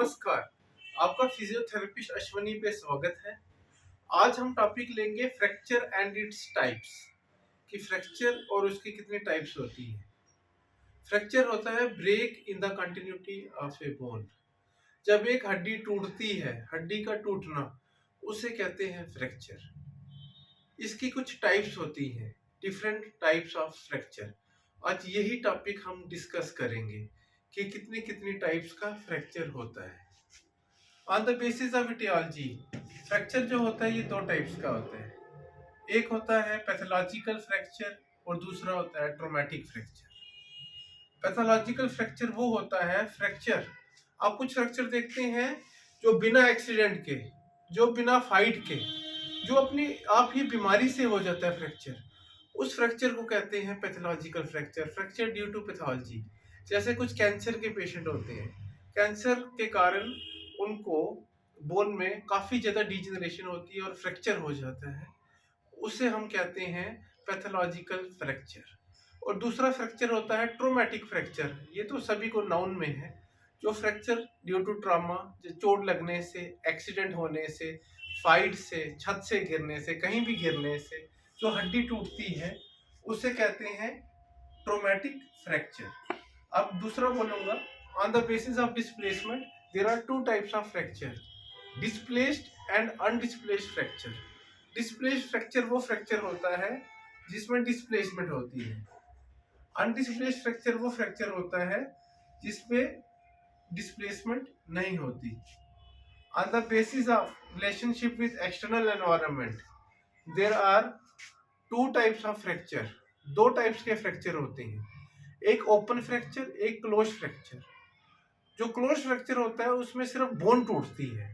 नमस्कार, आपका फिजियोथेरेपिस्ट अश्वनी पे स्वागत है। आज हम टॉपिक लेंगे फ्रैक्चर एंड इट्स टाइप्स कि फ्रैक्चर और उसकी कितनी टाइप्स होती है। फ्रैक्चर होता है break in the continuity of a bone. जब एक हड्डी टूटती है, हड्डी का टूटना, उसे कहते हैं फ्रैक्चर। इसकी कुछ टाइप्स होती हैं, डिफरेंट टाइप्स ऑफ फ्रैक्चर। आज यही टॉपिक हम डिस्कस करेंगे कि कितनी कितनी टाइप्स का फ्रैक्चर होता है। On the basis of aetiology, fracture जो होता है ये दो टाइप्स का होता है। एक होता है पैथोलॉजिकल फ्रैक्चर और दूसरा होता है ट्रॉमेटिक फ्रैक्चर। पैथोलॉजिकल फ्रैक्चर वो होता है फ्रैक्चर, आप कुछ फ्रैक्चर देखते हैं जो बिना एक्सीडेंट के, जो बिना फाइट के, जो अपनी आप ही बीमारी से हो जाता है फ्रैक्चर, उस फ्रैक्चर को कहते हैं pathological fracture, fracture due to pathology. जैसे कुछ कैंसर के पेशेंट होते हैं, कैंसर के कारण उनको बोन में काफ़ी ज़्यादा डिजेनरेशन होती है और फ्रैक्चर हो जाता है, उसे हम कहते हैं पैथोलॉजिकल फ्रैक्चर। और दूसरा फ्रैक्चर होता है ट्रोमैटिक फ्रैक्चर, ये तो सभी को नाउन में है। जो फ्रैक्चर ड्यू टू ट्रॉमा, जो चोट लगने से, एक्सीडेंट होने से, फाइट से, छत से गिरने से, कहीं भी गिरने से जो हड्डी टूटती है, उसे कहते हैं ट्रोमैटिक फ्रैक्चर। अब दूसरा बोलूंगा, on the basis of displacement there are two types of fracture, displaced and undisplaced fracture. Displaced fracture वो फ्रैक्चर होता है जिसमें डिस्प्लेसमेंट होती है। अनडिस्प्लेस्ड फ्रैक्चर वो फ्रैक्चर होता है जिसमें डिस्प्लेसमेंट नहीं होती। On the basis of relationship with external environment there are two types of fracture. दो टाइप्स के फ्रैक्चर होते हैं, एक ओपन फ्रैक्चर, एक क्लोज फ्रैक्चर। जो क्लोज फ्रैक्चर होता है उसमें सिर्फ बोन टूटती है,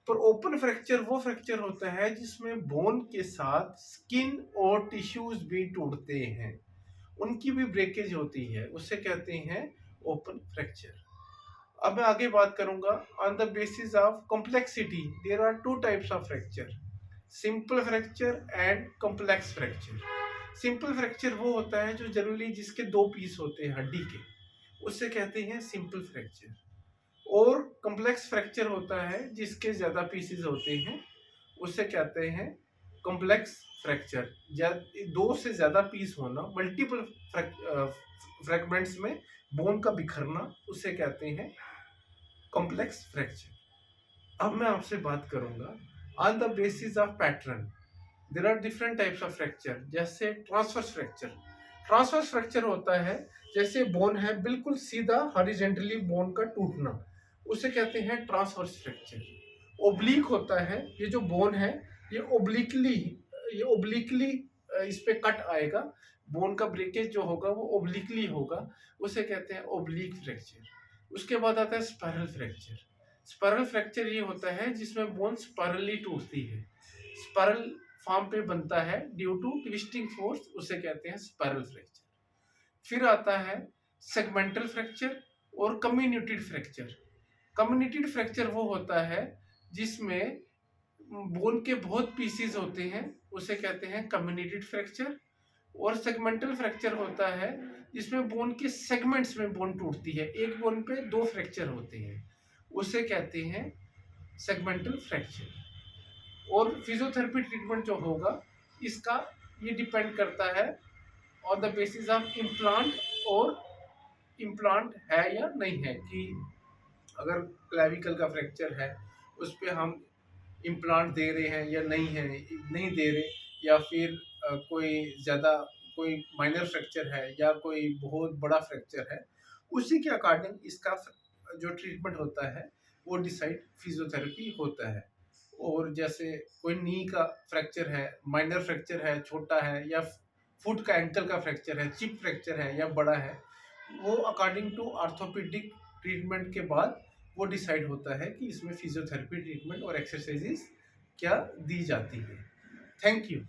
पर ओपन फ्रैक्चर वो फ्रैक्चर होता है जिसमें बोन के साथ स्किन और टिश्यूज भी टूटते हैं, उनकी भी ब्रेकेज होती है, उसे कहते हैं ओपन फ्रैक्चर। अब मैं आगे बात करूंगा on the basis of complexity there are two types of fracture, simple fracture and complex fracture. Simple fracture वो होता है जो जनरली जिसके दो पीस होते हैं हड्डी के, उससे कहते हैं सिंपल फ्रैक्चर। और कॉम्प्लेक्स फ्रैक्चर होता है जिसके ज़्यादा पीसेस होते हैं, उसे कहते हैं कॉम्प्लेक्स फ्रैक्चर। दो से ज़्यादा पीस होना, मल्टीपल फ्रैगमेंट्स में बोन का बिखरना, उसे कहते हैं कॉम्प्लेक्स फ्रैक्चर। अब मैं आपसे बात करूंगा on the basis of pattern there are different types of fracture. जैसे ट्रांसवर्स फ्रैक्चर, ट्रांसवर्स फ्रैक्चर होता है जैसे बोन है बिल्कुल सीधा हॉरिजॉन्टली बोन का टूटना, उसे कहते हैं ट्रांसवर्स फ्रैक्चर। ओब्लिक होता है, ये जो बोन है ये ओब्लिकली इस पे कट आएगा, बोन का ब्रेकेज जो होगा वो ओब्लिकली होगा, उसे कहते हैं ओब्लिक फ्रैक्चर। उसके बाद आता है स्पाइरल फ्रैक्चर। स्पाइरल फ्रैक्चर ये होता है जिसमें बोन स्पाइरली टूटती है, स्पाइरल फॉर्म पे बनता है ड्यू टू ट्विस्टिंग फोर्स, उसे कहते हैं स्पाइरल फ्रैक्चर। फिर आता है सेगमेंटल फ्रैक्चर और कम्युनिटेड फ्रैक्चर। कम्युनिटेड फ्रैक्चर वो होता है जिसमें बोन के बहुत पीसीज होते हैं, उसे कहते हैं कम्युनिटेड फ्रैक्चर। और सेगमेंटल फ्रैक्चर होता है जिसमें बोन के सेगमेंट्स में बोन टूटती है, एक बोन पे दो फ्रैक्चर होते हैं, उसे कहते हैं सेगमेंटल फ्रैक्चर। और फिजियोथेरेपी ट्रीटमेंट जो होगा इसका ये डिपेंड करता है on the basis of implant, और इम्प्लांट है या नहीं है, कि अगर क्लेविकल का फ्रैक्चर है उस पर हम इम्प्लांट दे रहे हैं या नहीं है, नहीं दे रहे, या फिर कोई ज़्यादा कोई माइनर फ्रैक्चर है या कोई बहुत बड़ा फ्रैक्चर है, उसी के अकॉर्डिंग इसका जो ट्रीटमेंट होता है वो डिसाइड फिजियोथेरेपी होता है। और जैसे कोई नी का फ्रैक्चर है, माइनर फ्रैक्चर है, छोटा है, या फुट का एंकल का फ्रैक्चर है, चिप फ्रैक्चर है या बड़ा है, वो अकॉर्डिंग टू ऑर्थोपेडिक ट्रीटमेंट के बाद वो डिसाइड होता है कि इसमें फिजियोथेरेपी ट्रीटमेंट और एक्सरसाइजेस क्या दी जाती है। Thank you.